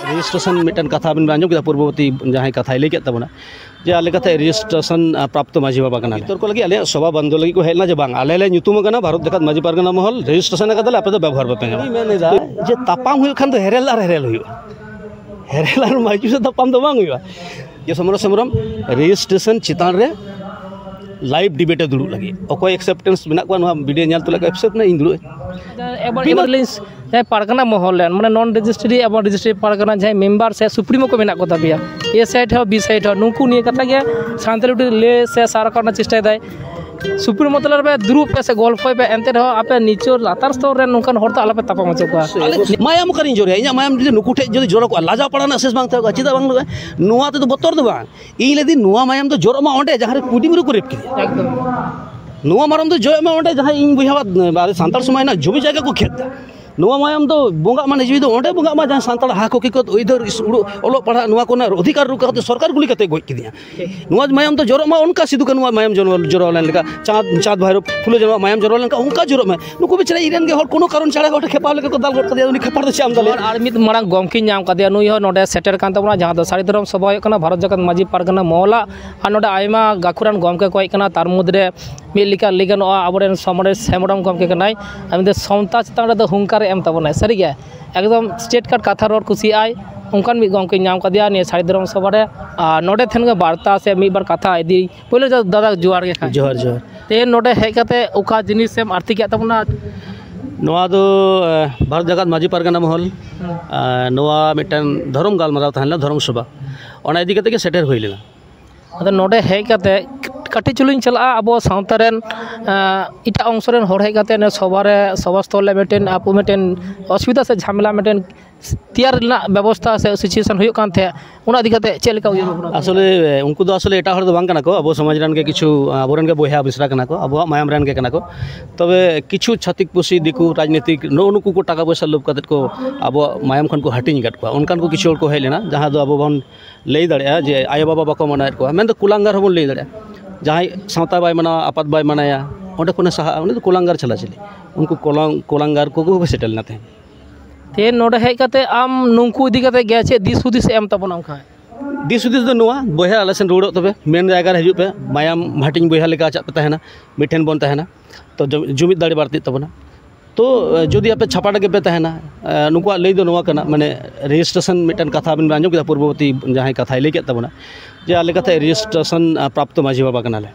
registration mitten कथा बिन आंजम किया पूर्ववर्ती जहाँ कथा लैके तबना जे आले कथा रजिस्ट्रेशन प्राप्त माजी बाबा कना तोर को लगी आले सभा बंद लगी को हेलना जे बांग आले ले ᱧᱩᱛᱩᱢ कना भारत जगत माजी पारगना महल रजिस्ट्रेशन कदले आपे तो व्यवहार बापे मेनेदा जे तापाम हुई खान तो हेरेल आर माजी से तापाम तो बांग हुई जे समरम समरम रजिस्ट्रेशन चितान रे लाइव डिबेट दुड़ू लगी अकोय एक्सेप्टेंस मेना को वीडियो नेल तो एक्सेप्ट ना इन दुड़ू जहाँ पारगना महल माने नॉन रजिस्ट्री एवं रजिस्ट्री पारगना जहाँ मेम्बर से सुप्रीमो को मेना को तबिया ए साइड हो बी साइड हो नुकू निये कथा गया शांति ले से सारा करना चेष्टा दाय सुप्रीम मतलब पे दुरुप पे से गोल्फ पे एंते रहो आपे नीचे लातार स्तर रे नुकन हर तो आलापे तापा मचो का मायाम करिन जोरे इया मायाम जे नुकु ठे जदि जोर को लाजा पड़ाना सेस बांग था चिदा बांग नुवा ते तो बतर दो बांग इ लेदि नुवा मायाम तो जोर मा ओंडे जहां रे कुडी मुरु को रेप किया एकदम नुवा मारम तो जोय मा ओंडे जहां इन बुझावा बारे सांताल समय ना जुबी जगह को खेत नुवा मायाम तो बोंगा माने जीवी तो ओंडे बोंगा मा जहां सांताल हा को को इधर ओलो पढ़ा नुवा को ना अधिकार रुका तो सरकार गुली कते गोय किदिया नुवा मायाम तो जोर मा उनका सिदु का नुवा मायाम जोर लन लेका चाँद भैरव फुलो जन मायाम जोर लन का उनका जोर में नुको बेचारा इरन के हर कोनो कारण छाड़ा गोटे खेपा लेके को दाल गोट कदिया उनी खेपार दो चाम दले और मित मरांग गमकी नाम कदिया नुई हो नोडे सेटर कान तबना जहां दो सारी धरम सभा होय कना भारत जगत माजी पारगना मोहला आ नोडे आयमा गाखुरान गमके को कना तार मुद्रे मिलिका लिगन आबोरेन समरे सेमडम गमके कनाय आमिदे समता चितान रे दो हुंकार एम तबना सरी गया एकदम स्टेट कार्ड कथा रोड खुशी आय उनकान मी गमके नाम कदिया ने सारी धरम सभा रे नोडे थेन के वार्ता से मी बार कथा इदी पहिले दादा जोहार के खा जोहार जोहार ते नोडे हे कते उका जिनिस सेम आरती के तबना नोआ दो भारत जगत माजी पारगना महल नोआ मिटन धर्म गालमाराव तहला धर्म सभा ओना इदी कते के सेटर होई लेना अद नोडे हे कते कटी चुलुन चला अब सावतारेन इटा अंशरेन हर हे कते ने सभारे सभास्थल मेटेन आपु मेटेन असुविधा से झमेला मेटेन तैयार व्यवस्था से सिचुएशन हुई कान थे उना दिखते चेलका असले उनको दो असले एटा हर दो बांग कना को अब समाज रन के किछु आबोरन के बोया बिसरा कना को अब मायाम रन के कना को तबे किछु छतिक पुसी दिकु राजनीतिक नुकु को टाका पैसा लोभ कते को अब मायाम खन को हटिंग गट को उनकान को किछु को हेलेना जहां दो अब बन लई दड़या जे आयो बाबा बको मनाय को मेन दो कुलांगार होबन लई दड़या जहां सावता बाय मना आपात बाय मनाया ओंडे कोने सहा उनी तो कुलांगार चला चले उनको कुलांगार को सेटल ना थे ते नोडे हे कते आम नुंकु इदी कते गया छे दिस हुदिस एम तबना खा दिस हुदिस दो नुआ बोया आलेसन रोड़ो तबे मेन जायगा रे हिजु पे मायाम हाटिंग बोया लेका चा तहना मिठेन बन तहना तो जुमिद दाड़ी बाड़ती तबना तो जदि आपे छापाटा के पे तहना नुकुआ लई दो नुआ कना माने रजिस्ट्रेशन मिटन कथा बिन आंजम किया पूर्ववर्ती जहां कथा लैके तबना जे आले कथा रजिस्ट्रेशन प्राप्त माजी बाबा कनाले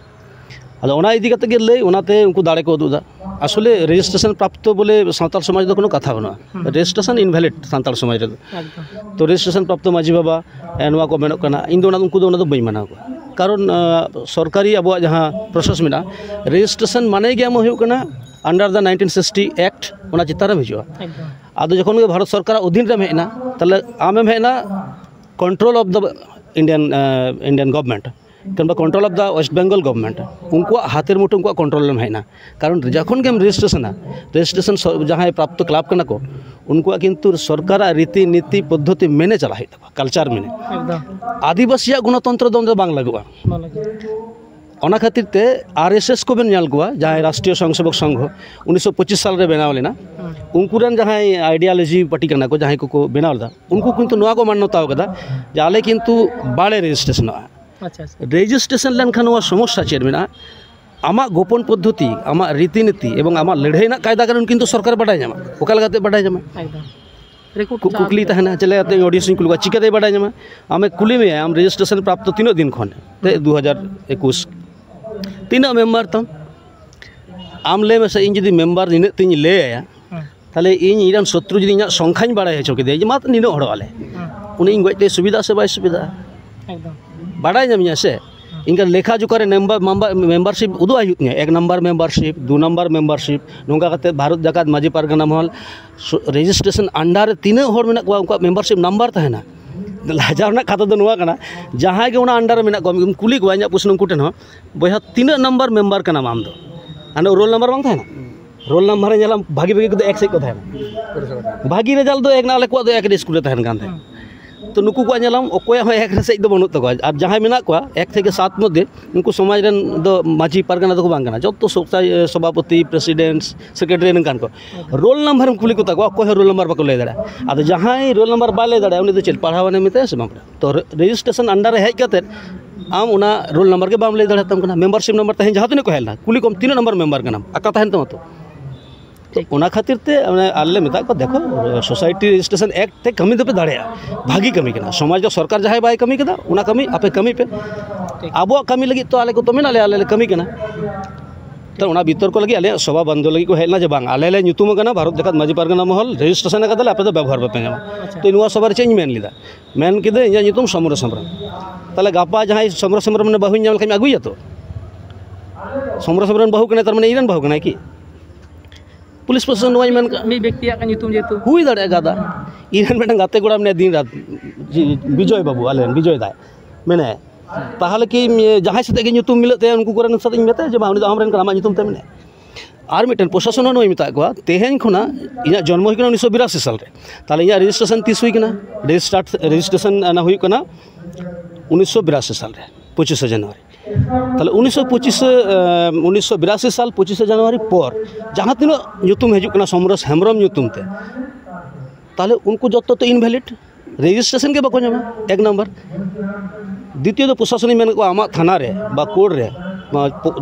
अदो ओना इदी कते के लई ओनाते उनको दाड़े को उदुदा असले रजिस्ट्रेशन प्राप्त बोले सावताल समाज दो कोनो कथा बना रजिस्ट्रेशन इनवैलिड सावताल समाज रे तो रजिस्ट्रेशन प्राप्त माजी बाबा एनवा को मेनो कना इन दो उनको दो बई माना को कारण सरकारी अब जहां प्रोसेस में रजिस्ट्रेशन माने गया हो कना अंडर द 1960 एक्ट ओना चितार में हिजुआ आदो जखन भारत सरकार अधीन रे हेना तले आमेम हेना control of the Indian government किंबा control of the West Bengal government उनको हाथेर मुठो उनको कंट्रोल में हेना कारण जखन के रजिस्ट्रेशन जहां प्राप्त क्लाब कना को उनको किंतु सरकार रीति नीति पद्धति मेने चला है कल्चर मेने आदिवासी गणतंत्र दो बांग लगुआ ओना खातिर ते आरएसएस को बेन नाल गुआ जहां राष्ट्रीय स्वयंसेवक संघ 1925 साल रे बनाव लेना उनको रन जहां आइडियोलॉजी पार्टी कना को जहां को बनाव दा उनको किंतु नवा को मान्यता होगदा जाले किंतु बाड़े रजिस्ट्रेशन अच्छा रजिस्ट्रेशन लेन खान समस्या चेर मेना आमा गोपन पद्धति आमा रीति नीति एवं आमा लड़ाई ना कायदा कानून किंतु सरकार बाडाय जामा ओका लगाते बाडाय जामा कुकली तहना चले ऑडियंस कुलवा चिकाते बाडाय जामा आमे कुली में आम रजिस्ट्रेशन प्राप्त तीन दिन खन 2021 तीन मेम्बर तम आम ले में से इन जदि मेम्बर इन तीन ले आया ताले इन इरान शत्रु जदि इन संख्याñ बाडाय हेचो के दे जे मात निनो हड़ वाले उनी गते सुविधा से बाय सुविधा एकदम बाडाय जामिया से इनका लेखा जोखा रे मेम्बरशिप उदो आयुत एक नंबर मेम्बरशिप 2 नंबर मेम्बरशिप नोंगा कते भारत जगत माजी पारगना महल रजिस्ट्रेशन अंडर तीन हर मेना को उनका मेम्बरशिप नंबर तहना लाजा कथा दो नुआ कना जहां के उना अंडर मेना को कुली को इन प्रश्न उनको ठेन बया तीन नंबर मेम्बर कना आम दो आनो रोल नंबर बांग थाना रोल नंबर नेला भागी भागी को एक से को थाना भागी रिजल्ट दो एक ना आले को एक स्कूल तहन कान तो नुकु को नेलाम अकोय हो एक सेज दो बनut तको और जहां मेना को 1 থেকে 7 मध्य उनको समाज रेन दो माझी पारगाना दो बांग जो तो सभापति प्रेसिडेंट सेक्रेटरी नकान को रोल नंबर कुली को तको अकोय रोल नंबर बाको ले दड़ा अब जहां रोल नंबर बा ले दड़ा उनी तो चल पढ़ावाने मिते से बांग तो रजिस्ट्रेशन अंडर हेज कते आम उना रोल नंबर के बाम ले दड़ा तम कना मेंबरशिप नंबर तहन जहां तने को हेलना कुली कम 3 नंबर मेंबर कना अका तहन तो उना खातिर ते आले मिता को देखो सोसाइटी रजिस्ट्रेशन एक्ट ते कमी दो पे दाड़े भागी कमी कना समाज जो सरकार जहां बाय कमी कदा उना कमी आपे कमी पे आबो कमी लगी तो आले को तो मेना आले कमी कना तो उना भीतर को लगी आले सभा बंद लगी को हेलना जे बांग आले ले ᱧᱩᱛᱩᱢ कना भारत जगत माझी पारगाना महल रजिस्ट्रेशन कदा आपे तो व्यवहार पे ᱧᱟᱢᱟ तो नुवा सबार चेंज मेन लिदा मेन किदे इया ᱧᱩᱛᱩᱢ समर समरम ताले गापा जहां समर समरम ने बाहु ᱧᱟᱢ लखा आगुया तो समर समरम बाहु कने तर माने इरन बाहु कना की पुलिस प्रशासन वाई मन मी व्यक्ति का ᱧᱩᱛᱩᱢ जेतु हुई दाड़े गादा इरन मेटन गाते गोड़ा में दिन रात विजय बाबू आले विजय दाय मेने ताहले कि जहां सते के ᱧᱩᱛᱩᱢ मिलते उनको कोरन सते मेते जे बाउनी हमरेन कना ᱧᱩᱛᱩम ते मेने और मिटन प्रशासन नोई मिता को तेहेन खुना इना जन्म हुई कना 1982 साल रे ताले इना रजिस्ट्रेशन 30 हुई कना रजिस्ट्रेशन ना हुई कना 1982 साल रे 25 जनवरी ताले 1982 साल 25 जनवरी पर जहाँ तीन ᱧᱩᱛᱩᱢ हजू कना समरस हेम्ब्रम ᱧᱩᱛᱩᱢ ते ताले उनको जो तो इनवैलिड रजिस्ट्रेशन के बाको ᱧᱟᱢᱟ एक नंबर द्वितीय तो प्रशासनिक मेन को आमा थाना रे बा कोर्ट रे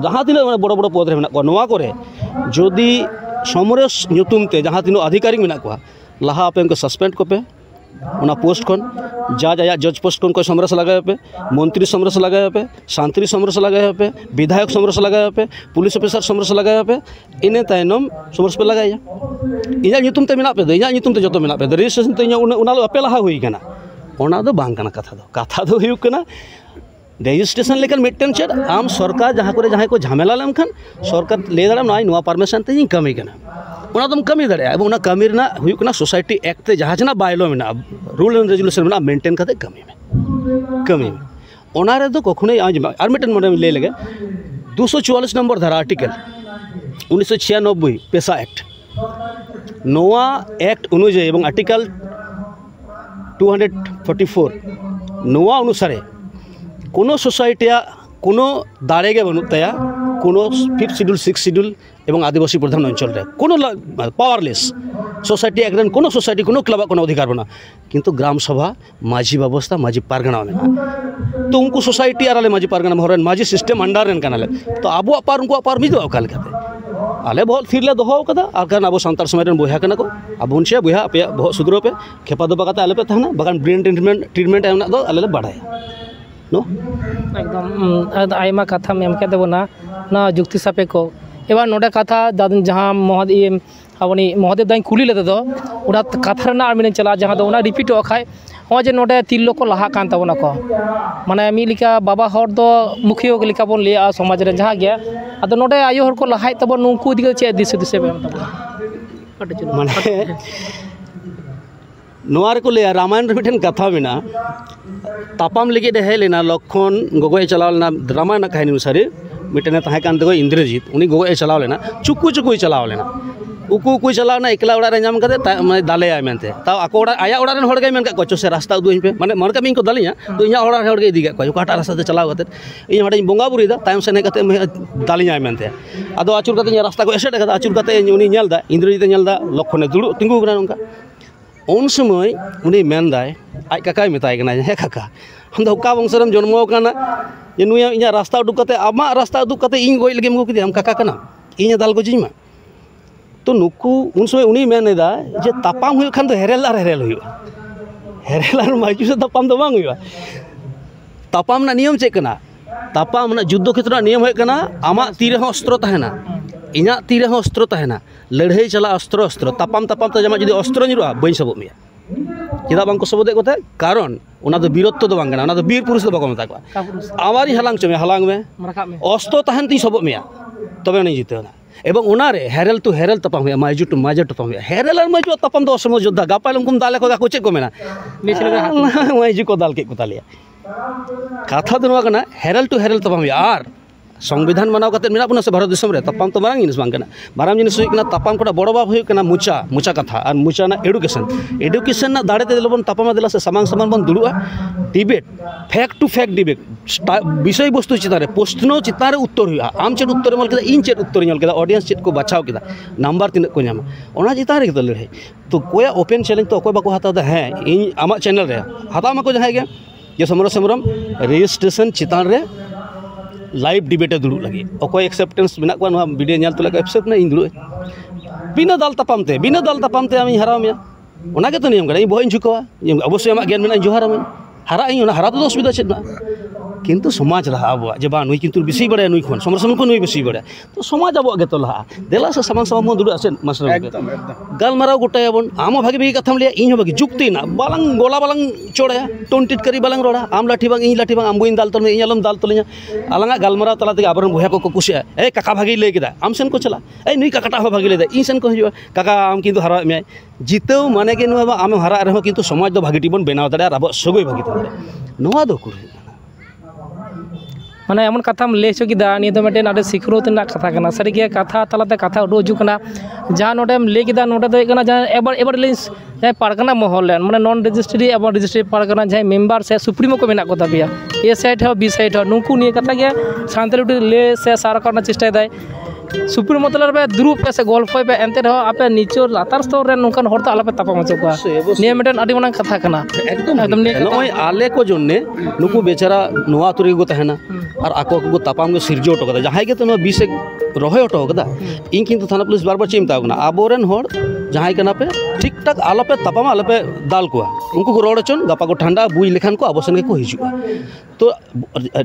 जहाँ तीन बड़ बड़ पद रे मेना को नोवा करे जदि समरस ᱧᱩᱛᱩᱢ ते जहाँ तीन अधिकारी मेना को लहा पे उनको सस्पेंड को पे उना पोस्ट खन जज आया जज पोस्ट खन को समरस लगाए पे मंत्री समरस लगाए पे शांति समरस लगाए पे विधायक समरस लगाए पे पुलिस ऑफिसर समरस लगाए पे इने तायनम समरस पे लगाया इया ᱧᱩᱛᱩᱢ ते मेना पे दो इया ᱧᱩᱛᱩᱢ ते जतो मेना पे रजिस्ट्रेशन ते उना अपे लहा हुई कना ओना दो बांग कना कथा दो हुई कना रजिस्ट्रेशन लेकिन मिटन चेड आम सरकार जहाँ को झमेला लेम खान सरकार ले दाड़ा ना नुआ परमिशन ते कमी कना उना तुम कमी दाड़ा अब उना कमी रना हुई कना सोसाइटी एक्ट ते जहाँ जना बायलो मेना रूल एंड रेजुलेशन मेना मेंटेन करते कमी में ओना रे तो कखुने आर मिटन मोडे ले लगे 244 नंबर धारा आर्टिकल 1996 पेशा एक्ट नोआ एक्ट अनुयायी एवं आर्टिकल 244 नोआ अनुसारे कोनो सोसाइटिया कोनो दाड़े के बनू तया कोनो 5th शिड्यूल 6th शिड्यूल एवं आदिवासी प्रधान अंचल रे कोनो पावरलेस सोसाइटी एकरन कोनो सोसाइटी कोनो क्लब कोनो अधिकार बना किंतु ग्राम सभा माझी व्यवस्था माझी पारगना में तो उनको सोसाइटी आराले माझी पारगना में हरन माझी सिस्टम अंडर रेन कनाले तो आबो अपार उनको अपार मिदो अकाल कहते आले बहुत फिर ले दोहो कदा आकन आबो संतार समाज रेन बोया कना को अब उनसे बोया अपे बहुत सुधरो पे खेपा दो बगाते आले पे थाना बगान ब्रेन ट्रीटमेंट एमना दो आले बाड़ाया नो एकदम आयमा कथा में एमके देबोना ना जुक्ति सापे को एबार नोडे कथा जहाँ महोदय अपनी महोदय दाई कुली लेते दो उड़ा कथा ना आर चला जहाँ दो रिपीट खाए हाँ जे नोडे तिरलो को लहा कान तबोना को माने मिलिका बाबा हर दो मुखिया के लिका बोन लिया समाज रे जहाँ गया अदो नोडे आयो हर को लहाय तब नुकु दिगे चे दिस दिसे बेम तब माने नोआर को ले रामायण रे मिठन कथा मेना तापाम लगे हे लेना लक्षण गोगोय चलाव लेना रामायण कहानी अनुसारे मिटने तहे कान दो इंद्रजीत उनी गोगोय चलाव लेना चुकु चलाव लेना उकु चलावना एकला उड़ा रे नाम कते माने दालेया मेनते ता आको उड़ा आया उड़ा रेन होड़ गय मेन का को से रास्ता उदुई पे माने मन का मिन को दालिया तो इया उड़ा होड़ गय इदी का को काटा रास्ता ते चलाव कते इन हडे बोंगा बुरी दा टाइम से ने कते दालिया मेनते आदो आचुर कते रास्ता को एसेट कते आचुर कते उनी नेल दा इंद्रजीत नेल दा लक्षण दुड़ु तिंगु कना नंका उन समय उनी मेन दाय आज काकाय मेताय कना हे काका हम दो का वंशरम जन्मो कना जे नुया इया रास्ता उडुक कते आमा रास्ता उडुक कते इन गोय लगे मगु किदे हम काका कना इया दाल को जिमा तो नुकु उन समय उनी मेन दा जे तापाम हुई खान तो हेरेल आर माजू से तापाम तो बांग हुई तापाम ना नियम चेक कना तापाम ना युद्ध क्षेत्र नियम है कना आमा तीरे हो अस्त्र तहना इना तीरे हो अस्त्र तहना लड़ाई चला अस्त्र अस्त्र तापाम तो जमा जदि अस्त्र निरुआ बई सबो मिया चेदा बांग को सबदे कोते कारण उना दो वीरत्व दो बांग कना उना दो वीर पुरुष दो बाको मता को आवारी हलांग चमे हलांग में अस्त्र तहन ती सबो मिया तबे नहीं जीते ना एवं उनारे हेरेल टू हेरेल तपाम हुआ माजू टू माजू तपाम हुआ हेरेल और माजू तपाम दो असम योद्धा गापाल उनकुम दाले को गाको चेक को मेना माजू को दाल के को तालिया कथा दो नवा कना हेरेल टू हेरेल तपाम हुआ आर संविधान मानव करते मेरा बना से भारत देश में तापाम तो मारांग जिनिस बांग कना मारांग जिनिस हुई कना तापाम कोड़ा बड़ो बाप हुई कना मुचा कथा और मुचा ना एडुकेशन ना दाड़े ते दिलबन तापाम दिला से सामान सामान बन दुड़ुआ debate fact to fact debate विषय वस्तु चितारे प्रश्न चितारे उत्तर हुआ आम चेट उत्तर मल केदा इन चेट उत्तर नल केदा ऑडियंस चेट को बचाव केदा नंबर तीन को नामा ओना चितारे के लड़ाई तो कोया ओपन चैलेंज तो कोई बाको हाता दा है इन आमा चैनल रे हाता मा को जहाय गया ये समरम रजिस्ट्रेशन चितान रे लाइव डिबेट दुड़ू लगे अकोय एक्सेप्टेंस मेना को वीडियो नेल तो एक्सेप्ट ना इन दुड़ू बिना दाल तापाम ते आमी हराव मिया ओना के तो नियम करा इ बहन झुकवा अवश्य आमा ज्ञान मेना जोहार में हरा इन हरा तो असुविधा चेत ना किंतु समाज रहा अब जे बा नुई किंतु बेसी बड़े नुई खन समरसम को नुई बेसी बड़े तो समाज अब गे तो लहा देला से सामान सामान मन दुड़ू आसेन मास्टर एकदम गालमाराव गोटायाबन आम भागी भागी कथाम लिया इन भागी जुक्ति ना बालांग गोला बालांग चोड़ाया टोंटिट करी बालांग रोड़ा आम लाठी बांग इन लाठी बांग आम बुइन दाल तल में इन आलम दाल तलिया आलांगा गालमाराव तला ते आबरन बुया को कुसिया ए काका भागी ले केदा आम सेन को चला ए नुई काकाटा हो भागी लेदा इन सेन को हिजुआ काका आम किंतु हरा मे जितेव माने के नुवा आम हरा रहो किंतु समाज दो भागी टिबन बेनाव दाड़ा अब सगोय भागी दाड़ा नोआ दो कुर माने एमन कथाम ले चुकीदा निया तो मिटेन आडे सिखरोत ना कथा कना सरी के कथा तलाते कथा उडो हजू कना जहाँ नोडेम ले किदा नोडे दो कना जहाँ एबर लिंस जहाँ पारगना महल लेन माने नॉन रजिस्ट्री एवं रजिस्ट्री पारगना जहाँ मेम्बर से सुप्रीमो को मेना को तबिया ए साइड हो बी साइड हो नुकु निया कथा के शांति ले से सारा करना चेष्टा दाय सुप्रीमो तलर पे दुरुप पे से गोल्फ पे एंते रहो आपे नीचो लातार स्तर रे नुकन हर तो आलापे तापा मचो को निया मिटेन आडी माने कथा कना एकदम नय आले को जोन्ने नुकु बेचारा नोआ तुरी को तहना और आको को तापाम को सिरजो टो कदा जहाय के तो नो बीसे रहे टो कदा इन किंतु थाना पुलिस बार बार चिमता गना आबोरेन हर जहाय कना पे ठीक ठाक आलापे तापाम आलापे दाल को उनको को रोड़चन गपा को ठंडा बुई लेखान को अबसन के को हिजुआ तो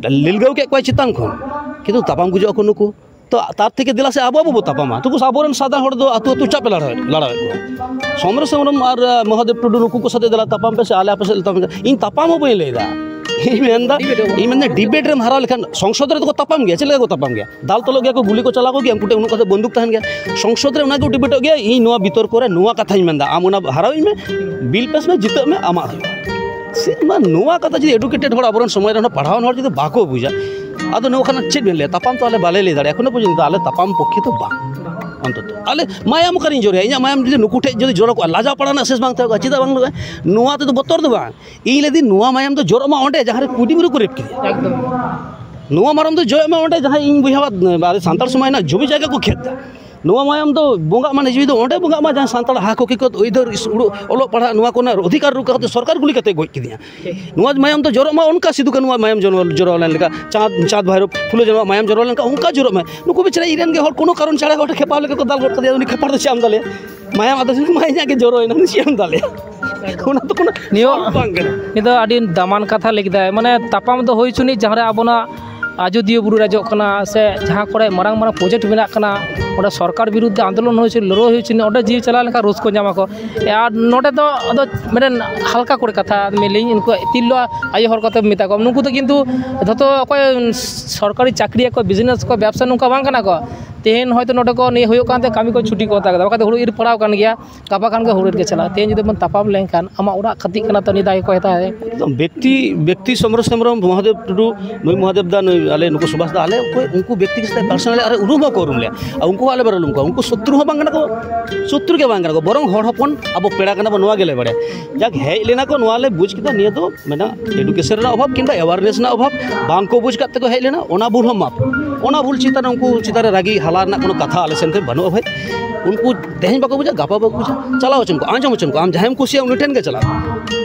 लिलगाव के कोई चितान खन किंतु तापाम गुजो को नुकु तो तार थे दिला से आबो आबो तापामा तो आबोरेन सादा हर दो आतु आतु चापे लड़ा समरम और महादेव टुडू नुकु को साथे दिला तापाम पे से आले आपे से इन तापाम बई लेदा इन डिबेट रेम हरा लेखान संसद रे तो तापाम गया चले को तापाम गया दाल तलो गया को गुली को चला को गया उनकुटे उनको बंदूक तहन गया संसद रे उना को डिबेट गया इन नोआ बितर करे नोआ कथा मेंदा आम उना हराई में बिल पास में जित में आमा से नोआ कथा जी एडुकेटेड हर आबरन समय रे पढ़ावन हर जी बाको बुझा आदो नो खाना चेक बेन ले तापाम तो आले बाले ले दाड़े एखोनो पर्यन्त आले तापाम पक्षे तो बा अंतत आले मायाम करिन जोरे इया मायाम जदि नुकुटे जदि जोरो को लाजा पड़ाना शेष बांग था चिदा बांग नोआ तो बतर दो बा इ लेदि नोआ मायाम तो जोरो मा ओंडे जहारे कुडिमुरु को रेप के एकदम नोआ मारम तो जोय मा ओंडे जहां इन बुझावा सांताल समय ना जुबी जगह को खेत नोआ मायाम तो बोंगा माने जीवी तो ओंडे बोंगा मा जहां सांताल हाको की को इधर ओलो पढ़ा नोआ को ना अधिकार रुका तो सरकार गुली कते गोय किदिया नोआ मायाम तो जोरो मा उनका सिदु का नोआ मायाम जोरो लन लेका चाँद भैरव फुलो जनो मायाम जोरो लन का उनका जोरो में नुको बेचारा इरेन के हर कोनो कारण छाड़ा गोटे खेपा लेके को दाल गोट कदिया उनी खेपार तो श्याम दाले मायाम आदो माया के जोरो इना श्याम दाले कोना तो कोना नियो निदो आडी दामान कथा लेकिदा माने तापाम दो होई चुनी जहां रे आबोना आजोदिया बुरु राजक कना से जहाँ कोड़े मारंग मारंग प्रोजेक्ट मेना कना ओडे सरकार विरुद्ध आंदोलन होय लड़ो होय ओडे जी चला लेका रोज को जामा को यार नोडे तो अदो मेन हल्का कोड़े कथा मिलिंग इनको तिल्लो आयो हर कते मिता को नुकु तो किंतु धतो कोई सरकारी चाकरी को बिजनेस को व्यवसा नुका बांग कना को तेहन हयतो नोडे को नहीं होयो कानते कामी को छुट्टी को ताकदा बका हुड़ु इर पड़ाव कान गया कापा कान के हुड़ु के चला तेहन जदि मन तापाम लेंखान आमा ओड़ा खती कना तो निदाय को हेता है एकदम व्यक्ति समरम महादेव टुडू नई महादेव दा आले नुको सुभाष दा आले उनको व्यक्ति के साथ पर्सनली अरे उरुम को रूम ले उनको आले बरल उनको शत्रु हो बांगना को शत्रु के बांगना को बरंग हड़ हपन अब पेड़ा कना बनुआ गेले बड़े जाक हेज लेना को नोआले बुझ किदा निया तो मेना एडुकेशन ना अभाव किंबा अवेयरनेस ना अभाव बांग को बुझ काते को हेज लेना ओना भूल हम माप ओना भूल चिता उनको चितारे रागी हाला ना कोनो कथा आले सेन बनु भाई उनको तेहन बाको बुझा गापा बाको बुझा चलाओ चन को आंजम चन को आम जहां कुसिया उनटेन के चला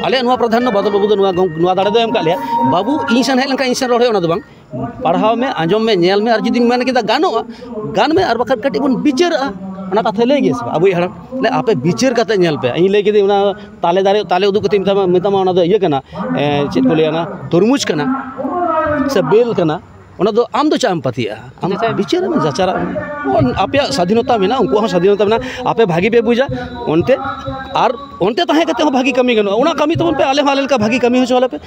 आले नुआ प्रधान न बदल बाबू नुआ दाड़े दो एम का लिया बाबू इंसान हेज लंका इंसान रोड़े ओना दो बांग पढ़ाव में आंजम में नेल में और जुदी मन के गानोगा गान में और बखर कटी बन बिचारा ओना कथा ले गेस अब हड़म ले आपे बिचार कते नेल पे इन ले के ओना ताले दारे ताले उदु कते मितामा ओना दो ये कना चेत को लेना तरमुज कना से बेल कना ओना दो आम दो चाम पतिया आम बिचारा में जाचारा आपे स्वाधीनता में ना उनको स्वाधीनता में ना आपे भागी पे बुझा उनते और उनते तहे कते हो भागी कमी गनो उना कमी तबन पे आले हाले का भागी कमी हो चला पे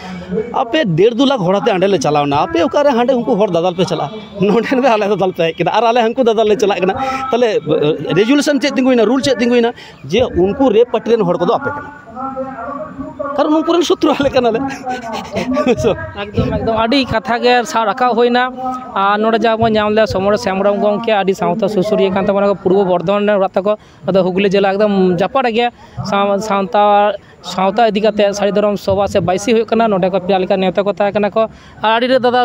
आपे 1.5-2 लाख होड़ाते अंडे ले चलावना आपे ओकारे हांडे उनको होड़ दादल पे चला नोडेन पे आले दादल पे किना और आले हंको दादल ले चला किना तले रेजुलेशन चेक तिंगुइना रूल चेक तिंगुइना जे उनको रेप पटरेन होड़ को दो आपे किना कारण उनको शत्रु आले कनाले एकदम एकदम आदि कथा के सा रखा होइना आ नोडे जा बो नाम ले समर श्यामराम गंके आदि सावता सुसुरिया कांता बना पूर्व बर्धमान राता को अद हुगली जिला एकदम जापाड़ गया सावता इदी काते साड़ी धरम सभा से 22 हुई कना नोडे को प्यालिका नेता को ता कना को आदि रे दादा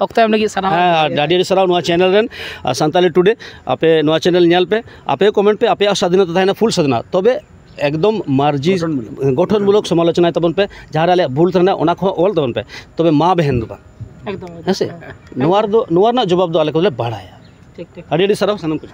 अक्ता एम लगी सरा हां आदि रे सरा नोआ चैनल रेन सांताली टुडे आपे नोआ चैनल नेल पे आपे कमेंट पे आपे स्वाधीनता थाना फुल स्वाधीनता तबे एकदम मार्जी गठनमूलक समालोचना तबन पे जहाँ आले भूल थाना ओना को ऑल तबन पे तबे माँ बहन दो एकदम हेसे नोवार जवाब दो आले को बढ़ाया ठीक ठीक आदि सराव सनम कुछ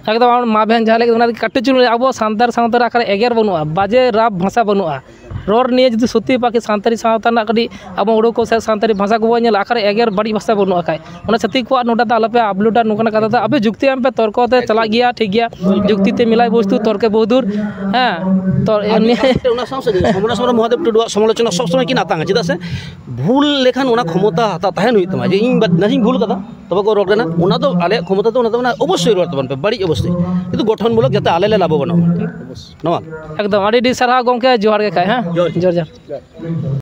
एकदम माँ बहन जहाँ लगे कटे चुन अब सानतार सावता आखिर एगेर बनुआ बाजे राब भाषा बनुआ रोर निये जो सत्य पाकि सानतारी सावता कड़ी अब उड़ों को सानतारी भाषा को बोल आखिर एगेर बड़ी भाषा बनुआ खाए छत्तीक को नोटा आलपे आपलुटा नुकना कथा अबे जुक्ति एम पे तर्क चला गया ठीक गया जुक्ति ते मिलाई बस्तु तर्के बहुदूर हाँ तो महादेव टुडुआ समालोचना सब समय कि नाता चेदा से भूल लेखान क्षमता हता तहन हुई तमा नहीं भूल कदा तब को रोकना आले क्षमता तो अवश्य रोड तबन पे बड़ी अवश्य किंतु गठनमूलक जाते आले लाभ बना एकदम आदि सारा गंके जोहार के खाए हाँ जोर जोर